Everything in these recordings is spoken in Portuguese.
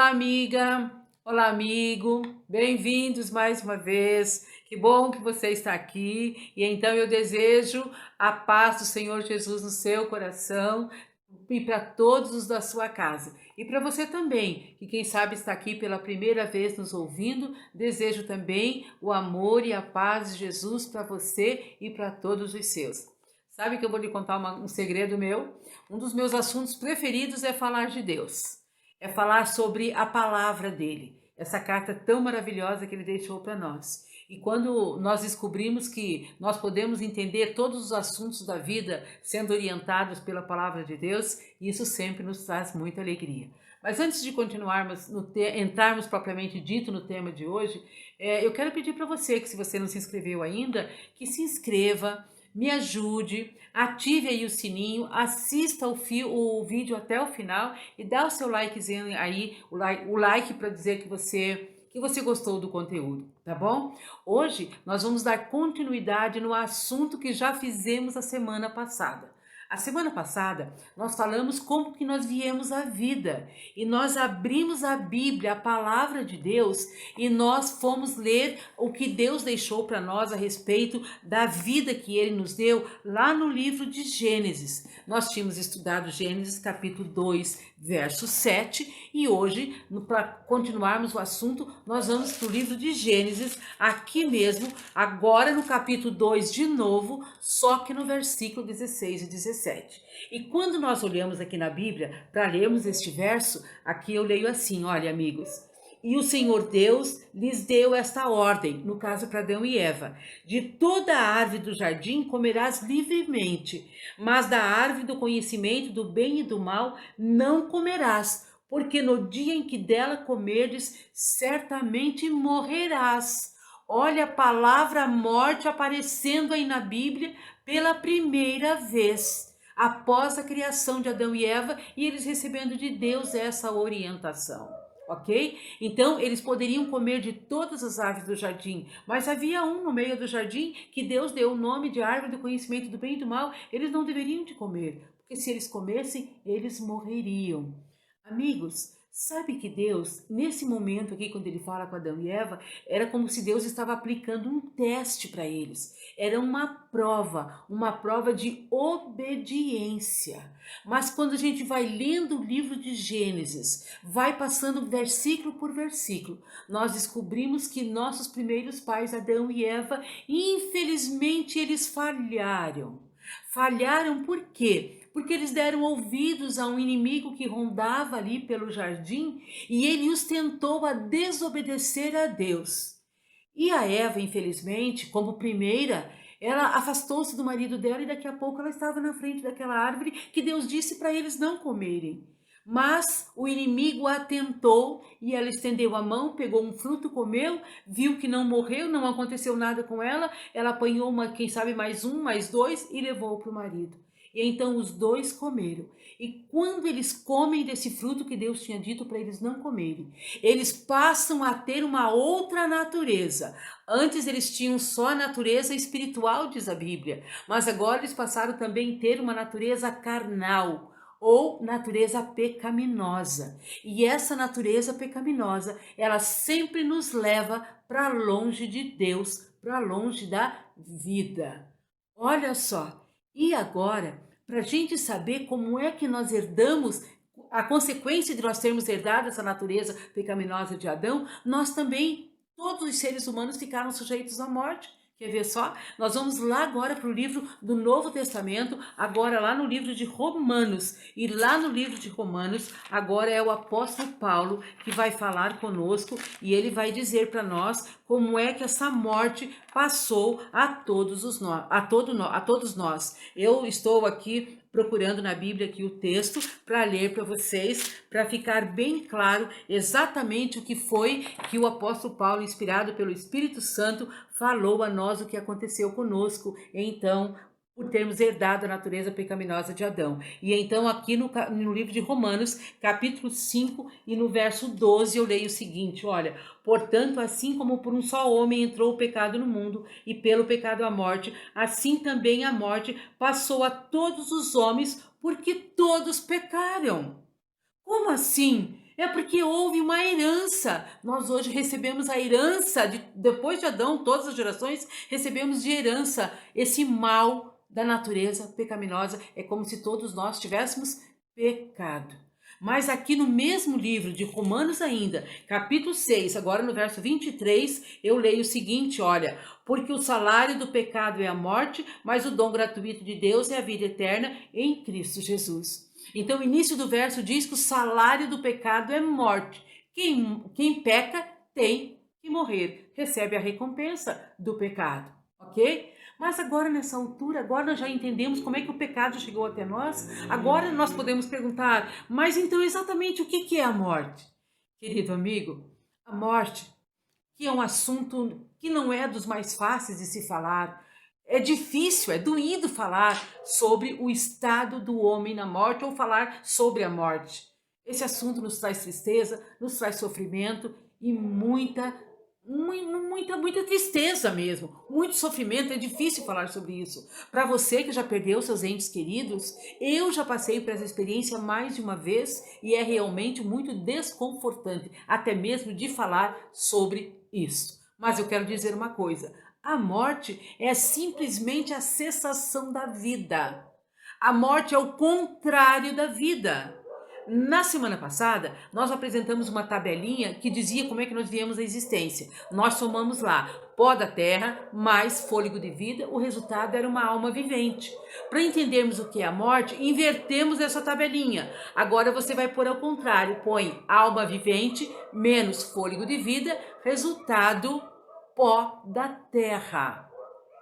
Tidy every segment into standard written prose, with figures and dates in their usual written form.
Olá, amiga. Olá, amigo. Bem-vindos mais uma vez. Que bom que você está aqui. E então eu desejo a paz do Senhor Jesus no seu coração e para todos os da sua casa. E para você também, que quem sabe está aqui pela primeira vez nos ouvindo, desejo também o amor e a paz de Jesus para você e para todos os seus. Sabe que eu vou lhe contar um segredo meu? Um dos meus assuntos preferidos é falar de Deus. É falar sobre a palavra dele, essa carta tão maravilhosa que ele deixou para nós. E quando nós descobrimos que nós podemos entender todos os assuntos da vida sendo orientados pela palavra de Deus, isso sempre nos traz muita alegria. Mas antes de continuarmos, entrarmos propriamente dito no tema de hoje, eu quero pedir para você que, se você não se inscreveu ainda, que se inscreva, me ajude, ative aí o sininho, assista o vídeo até o final e dá o seu likezinho aí, o like para dizer que você gostou do conteúdo, tá bom? Hoje nós vamos dar continuidade no assunto que já fizemos a semana passada. A semana passada nós falamos como que nós viemos à vida e nós abrimos a Bíblia, a palavra de Deus, e nós fomos ler o que Deus deixou para nós a respeito da vida que Ele nos deu lá no livro de Gênesis. Nós tínhamos estudado Gênesis capítulo 2, verso 7, e hoje, para continuarmos o assunto, nós vamos para o livro de Gênesis, aqui mesmo, agora no capítulo 2 de novo, só que no versículo 16 e 17. E quando nós olhamos aqui na Bíblia, para lermos este verso, aqui eu leio assim, olha, amigos: e o Senhor Deus lhes deu esta ordem, no caso para Adão e Eva: de toda a árvore do jardim comerás livremente, mas da árvore do conhecimento do bem e do mal não comerás, porque no dia em que dela comerdes, certamente morrerás. Olha a palavra morte aparecendo aí na Bíblia pela primeira vez, após a criação de Adão e Eva, e eles recebendo de Deus essa orientação. Ok? Então eles poderiam comer de todas as árvores do jardim, mas havia um no meio do jardim que Deus deu o nome de árvore do conhecimento do bem e do mal. Eles não deveriam de comer, porque se eles comessem, eles morreriam. Amigos, sabe que Deus, nesse momento aqui, quando ele fala com Adão e Eva, era como se Deus estava aplicando um teste para eles. Era uma prova de obediência. Mas quando a gente vai lendo o livro de Gênesis, vai passando versículo por versículo, nós descobrimos que nossos primeiros pais, Adão e Eva, infelizmente eles falharam. Falharam por quê? Porque eles deram ouvidos a um inimigo que rondava ali pelo jardim e ele os tentou a desobedecer a Deus. E a Eva, infelizmente, como primeira, ela afastou-se do marido dela e daqui a pouco ela estava na frente daquela árvore que Deus disse para eles não comerem. Mas o inimigo a tentou e ela estendeu a mão, pegou um fruto, comeu, viu que não morreu, não aconteceu nada com ela, ela apanhou quem sabe mais um, mais dois e levou para o marido. E então os dois comeram. E quando eles comem desse fruto que Deus tinha dito para eles não comerem, eles passam a ter uma outra natureza. Antes eles tinham só a natureza espiritual, diz a Bíblia, mas agora eles passaram também a ter uma natureza carnal, ou natureza pecaminosa. E essa natureza pecaminosa, ela sempre nos leva para longe de Deus, para longe da vida. Olha só, e agora, para a gente saber como é que nós herdamos, a consequência de nós termos herdado essa natureza pecaminosa de Adão, nós também, todos os seres humanos ficaram sujeitos à morte. Quer ver só? Nós vamos lá agora para o livro do Novo Testamento, agora lá no livro de Romanos. E lá no livro de Romanos, agora é o apóstolo Paulo que vai falar conosco e ele vai dizer para nós como é que essa morte passou a todos nós. Eu estou aqui procurando na Bíblia aqui o texto para ler para vocês, para ficar bem claro exatamente o que foi que o apóstolo Paulo, inspirado pelo Espírito Santo, falou a nós o que aconteceu conosco, então, por termos herdado a natureza pecaminosa de Adão. E então aqui no livro de Romanos, capítulo 5 e no verso 12, eu leio o seguinte, olha: portanto, assim como por um só homem entrou o pecado no mundo, e pelo pecado a morte, assim também a morte passou a todos os homens, porque todos pecaram. Como assim? É porque houve uma herança. Nós hoje recebemos a herança, depois de Adão, todas as gerações recebemos de herança esse mal da natureza pecaminosa. É como se todos nós tivéssemos pecado. Mas aqui no mesmo livro de Romanos ainda, capítulo 6, agora no verso 23, eu leio o seguinte, olha: porque o salário do pecado é a morte, mas o dom gratuito de Deus é a vida eterna em Cristo Jesus. Então, o início do verso diz que o salário do pecado é morte. Quem peca tem que morrer, recebe a recompensa do pecado, ok? Mas agora, nessa altura, agora nós já entendemos como é que o pecado chegou até nós. Agora nós podemos perguntar, mas então exatamente o que é a morte? Querido amigo, a morte, que é um assunto que não é dos mais fáceis de se falar, é difícil, é doído falar sobre o estado do homem na morte ou falar sobre a morte. Esse assunto nos traz tristeza, nos traz sofrimento e muita tristeza mesmo, muito sofrimento. É difícil falar sobre isso. Para você que já perdeu seus entes queridos, eu já passei por essa experiência mais de uma vez e é realmente muito desconfortante, até mesmo de falar sobre isso. Mas eu quero dizer uma coisa: a morte é simplesmente a cessação da vida. A morte é o contrário da vida. Na semana passada, nós apresentamos uma tabelinha que dizia como é que nós viemos a existência. Nós somamos lá pó da terra mais fôlego de vida, o resultado era uma alma vivente. Para entendermos o que é a morte, invertemos essa tabelinha. Agora você vai pôr ao contrário, põe alma vivente menos fôlego de vida, resultado pó da terra.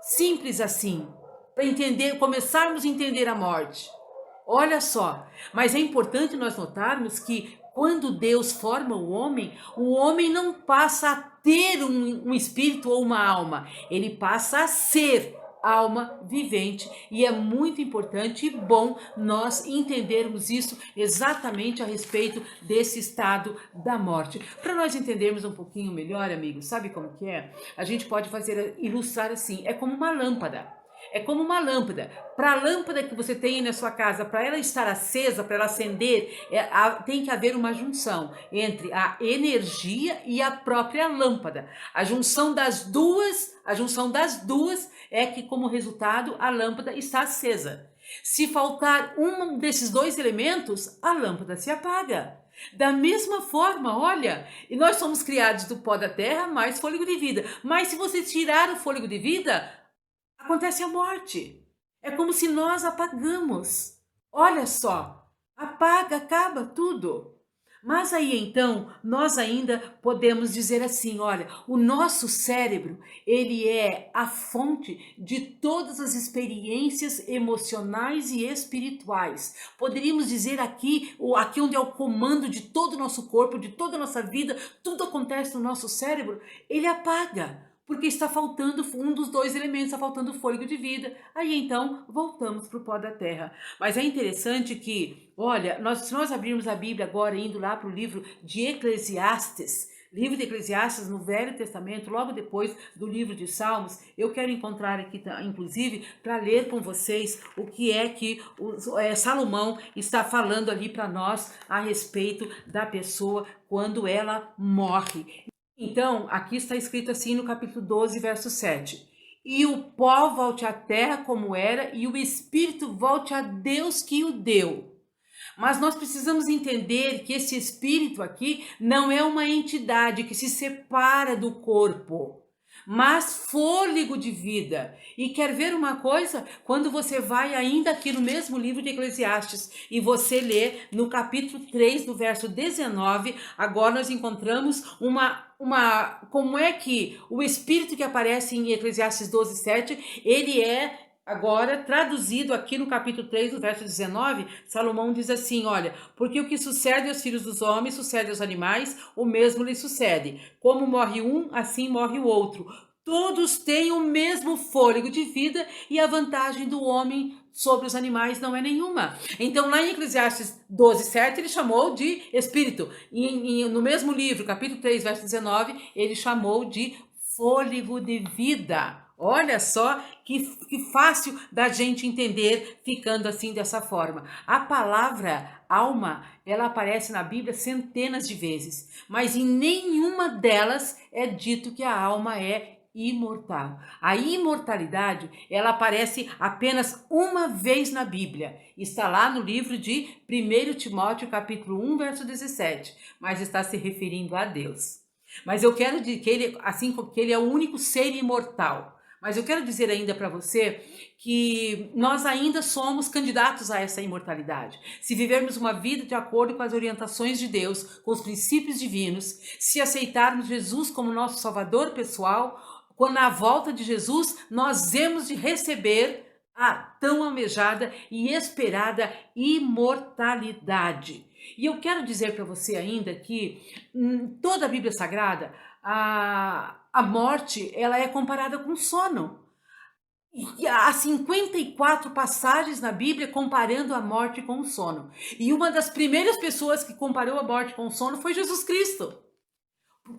Simples assim, para entender, começarmos a entender a morte. Olha só, mas é importante nós notarmos que quando Deus forma o homem não passa a ter um espírito ou uma alma, ele passa a ser alma vivente. E é muito importante e bom nós entendermos isso exatamente a respeito desse estado da morte. Para nós entendermos um pouquinho melhor, amigos, sabe como que é? A gente pode ilustrar assim, é como uma lâmpada. É como uma lâmpada. Para a lâmpada que você tem na sua casa, para ela estar acesa, para ela acender, tem que haver uma junção entre a energia e a própria lâmpada. A junção das duas é que, como resultado, a lâmpada está acesa. Se faltar um desses dois elementos, a lâmpada se apaga. Da mesma forma, olha, e nós somos criados do pó da terra mais fôlego de vida. Mas se você tirar o fôlego de vida, acontece a morte. É como se nós apagamos. Olha só, apaga, acaba tudo. Mas aí então, nós ainda podemos dizer assim, olha, o nosso cérebro, ele é a fonte de todas as experiências emocionais e espirituais. Poderíamos dizer aqui onde é o comando de todo o nosso corpo, de toda a nossa vida, tudo acontece no nosso cérebro, ele apaga. Porque está faltando um dos dois elementos, está faltando o fôlego de vida. Aí então voltamos para o pó da terra. Mas é interessante que, olha, se nós abrirmos a Bíblia agora, indo lá para o livro de Eclesiastes, livro de Eclesiastes no Velho Testamento, logo depois do livro de Salmos, eu quero encontrar aqui, inclusive, para ler com vocês o que é que Salomão está falando ali para nós a respeito da pessoa quando ela morre. Então, aqui está escrito assim no capítulo 12, verso 7. E o pó volte à terra como era, e o espírito volte a Deus que o deu. Mas nós precisamos entender que esse espírito aqui não é uma entidade que se separa do corpo, mas fôlego de vida. E quer ver uma coisa? Quando você vai ainda aqui no mesmo livro de Eclesiastes e você lê no capítulo 3, do verso 19, agora nós encontramos como é que o espírito que aparece em Eclesiastes 12, 7, ele é agora traduzido aqui no capítulo 3, do verso 19, Salomão diz assim, olha, porque o que sucede aos filhos dos homens, sucede aos animais, o mesmo lhe sucede. Como morre um, assim morre o outro. Todos têm o mesmo fôlego de vida e a vantagem do homem sobre os animais não é nenhuma. Então, lá em Eclesiastes 12, 7, ele chamou de espírito. No mesmo livro, capítulo 3, verso 19, ele chamou de fôlego de vida. Olha só que fácil da gente entender ficando assim dessa forma. A palavra alma, ela aparece na Bíblia centenas de vezes, mas em nenhuma delas é dito que a alma é imortal. A imortalidade, ela aparece apenas uma vez na Bíblia. Está lá no livro de 1 Timóteo, capítulo 1, verso 17, mas está se referindo a Deus. Mas eu quero dizer que ele, assim como que ele é o único ser imortal. Mas eu quero dizer ainda para você que nós ainda somos candidatos a essa imortalidade. Se vivermos uma vida de acordo com as orientações de Deus, com os princípios divinos, se aceitarmos Jesus como nosso Salvador pessoal, quando na volta de Jesus nós hemos de receber a tão almejada e esperada imortalidade. E eu quero dizer para você ainda que toda a Bíblia Sagrada, a morte, ela é comparada com sono. E há 54 passagens na Bíblia comparando a morte com o sono. E uma das primeiras pessoas que comparou a morte com o sono foi Jesus Cristo,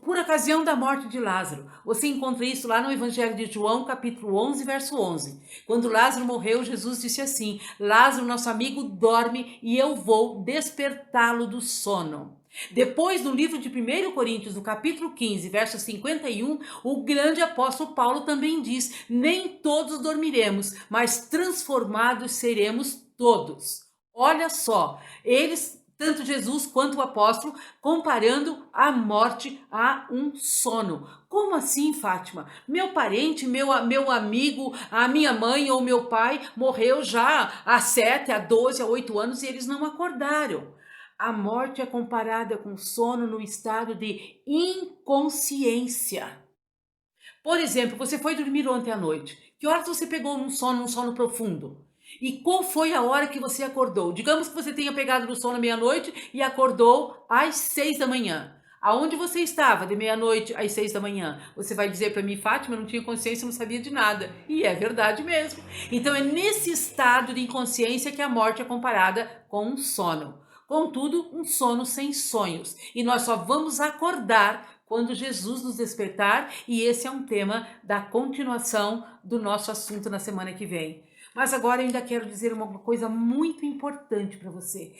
por ocasião da morte de Lázaro. Você encontra isso lá no Evangelho de João, capítulo 11, verso 11. Quando Lázaro morreu, Jesus disse assim: Lázaro, nosso amigo, dorme e eu vou despertá-lo do sono. Depois, no livro de 1 Coríntios, no capítulo 15, verso 51, o grande apóstolo Paulo também diz: nem todos dormiremos, mas transformados seremos todos. Olha só, eles, tanto Jesus quanto o apóstolo, comparando a morte a um sono. Como assim, Fátima? Meu parente, meu amigo, a minha mãe ou meu pai morreu já há 7, há 12, há 8 anos e eles não acordaram. A morte é comparada com sono no estado de inconsciência. Por exemplo, você foi dormir ontem à noite. Que horas você pegou num sono profundo? E qual foi a hora que você acordou? Digamos que você tenha pegado no sono meia-noite e acordou às 6 da manhã. Aonde você estava de meia-noite às 6 da manhã? Você vai dizer para mim: Fátima, eu não tinha consciência, não sabia de nada. E é verdade mesmo. Então é nesse estado de inconsciência que a morte é comparada com um sono. Contudo, um sono sem sonhos. E nós só vamos acordar quando Jesus nos despertar, e esse é um tema da continuação do nosso assunto na semana que vem. Mas agora eu ainda quero dizer uma coisa muito importante para você.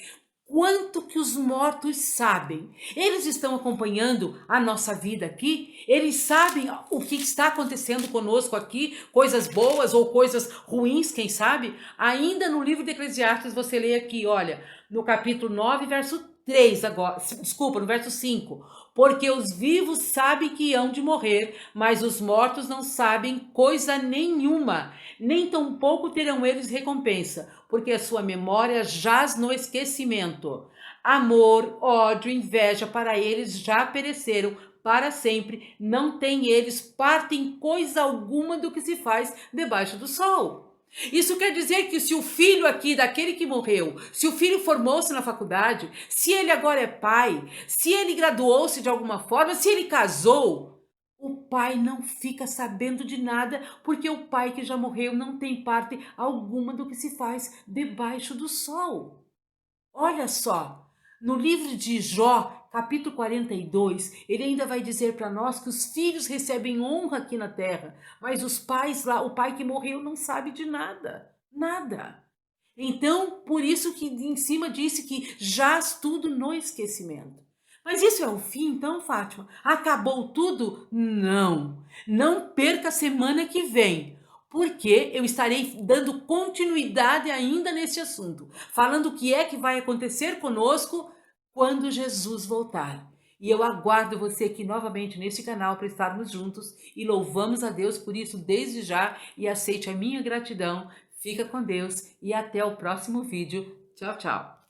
Quanto que os mortos sabem? Eles estão acompanhando a nossa vida aqui? Eles sabem o que está acontecendo conosco aqui? Coisas boas ou coisas ruins, quem sabe? Ainda no livro de Eclesiastes você lê aqui, olha, no capítulo 9, verso 3 agora, desculpa, no verso 5. Porque os vivos sabem que hão de morrer, mas os mortos não sabem coisa nenhuma, nem tampouco terão eles recompensa, porque a sua memória jaz no esquecimento. Amor, ódio, inveja para eles já pereceram para sempre, não tem eles parte em coisa alguma do que se faz debaixo do sol. Isso quer dizer que se o filho aqui daquele que morreu, se o filho formou-se na faculdade, se ele agora é pai, se ele graduou-se de alguma forma, se ele casou, o pai não fica sabendo de nada, porque o pai que já morreu não tem parte alguma do que se faz debaixo do sol. Olha só, no livro de Jó, capítulo 42, ele ainda vai dizer para nós que os filhos recebem honra aqui na terra, mas os pais lá, o pai que morreu não sabe de nada, nada. Então, por isso que em cima disse que jaz tudo no esquecimento. Mas isso é o fim, então, Fátima? Acabou tudo? Não. Não perca a semana que vem, porque eu estarei dando continuidade ainda nesse assunto, falando o que é que vai acontecer conosco quando Jesus voltar. E eu aguardo você aqui novamente neste canal para estarmos juntos e louvamos a Deus por isso desde já e aceite a minha gratidão. Fica com Deus e até o próximo vídeo. Tchau, tchau.